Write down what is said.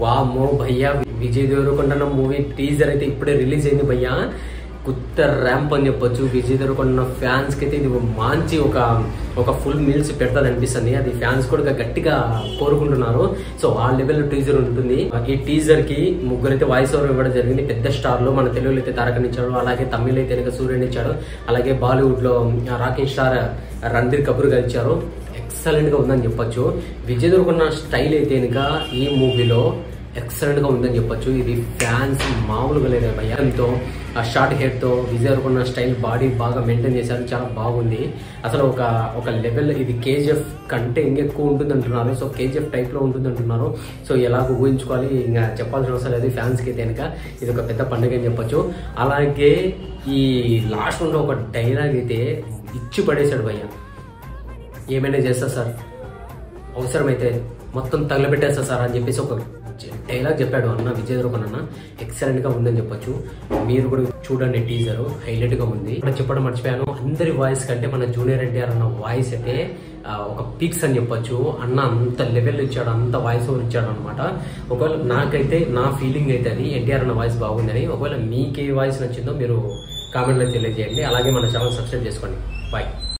వామ్మో భయ్యా, Vijay Devarakonda movie teaser అయితే ఇప్పుడే రిలీజ్ అయింది భయ్యా. కొత్త ర్యాంప్ అని చెప్పొచ్చు. విజయ్ దేవరకొండ ఫ్యాన్స్ కి అయితే ఇది మంచి ఒక ఫుల్ మీల్స్ పెడతాది అనిపిస్తుంది. అది ఫ్యాన్స్ కూడా గట్టిగా కోరుకుంటున్నారు. సో ఆ లెవెల్ టీజర్ ఉంటుంది. ఈ టీజర్ కి ముగ్గురైతే వాయిస్ ఓవర్ ఇవ్వడం జరిగింది. పెద్ద స్టార్లు మన తెలుగులో అయితే తారకన్ ఇచ్చాడు, అలాగే తమిళ అయితే సూర్యన్ ఇచ్చాడు, అలాగే బాలీవుడ్ లో రాకింగ్ స్టార్ రణబీర్ కపూర్ గారు ఇచ్చారు. ఎక్సలెంట్ గా ఉందని చెప్పొచ్చు. విజయ్ దేవరకొండ స్టైల్ అయితే ఈ మూవీలో ఎక్సలెంట్ గా ఉందని చెప్పొచ్చు. ఇది ఫ్యాన్స్ మామూలుగా లేదు భయంతో, ఆ షార్ట్ హెయిర్ తో విజయ్ దేవరకొండ స్టైల్ బాడీ బాగా మెయింటైన్ చేశారు. చాలా బాగుంది. అసలు ఒక లెవెల్ ఇది కేజీఎఫ్ కంటే ఇంకెక్కువ ఉంటుంది అంటున్నారు. సో కేజీఎఫ్ టైప్ లో ఉంటుంది అంటున్నారు. సో ఎలాగో ఊహించుకోవాలి, ఇంకా చెప్పాల్సిన అవసరం లేదు. ఫ్యాన్స్ కి అయితే ఇది ఒక పెద్ద పండుగ అని చెప్పొచ్చు. అలాగే ఈ లాస్ట్ లో ఒక డైలాగ్ అయితే ఇచ్చి పడేశాడు భయ్య. ఏమైనా చేస్తా సార్, అవసరమైతే మొత్తం తగలబెట్టేస్తా సార్ అని చెప్పేసి ఒక డైలాగ్ చెప్పాడు అన్న విజయ్ దేవరకొండ అన్న. ఎక్సలెంట్ గా ఉందని చెప్పొచ్చు. మీరు కూడా చూడండి, టీజర్ హైలైట్ గా ఉంది. ఇక్కడ చెప్పడం మర్చిపోయాను, అందరి వాయిస్ కంటే మన జూనియర్ ఎన్టీఆర్ అన్న వాయిస్ అయితే ఒక పిక్స్ అని చెప్పొచ్చు. అన్న అంత లెవెల్ ఇచ్చాడు, అంత వాయిస్ ఓవర్ ఇచ్చాడు అనమాట. ఒకవేళ నాకైతే నా ఫీలింగ్ అయితే అది ఎన్టీఆర్ అన్న వాయిస్ బాగుందని. ఒకవేళ మీకు ఏ వాయిస్ నచ్చిందో మీరు కామెంట్లో తెలియజేయండి. అలాగే మన ఛానల్ సబ్స్క్రైబ్ చేసుకోండి. బాయ్.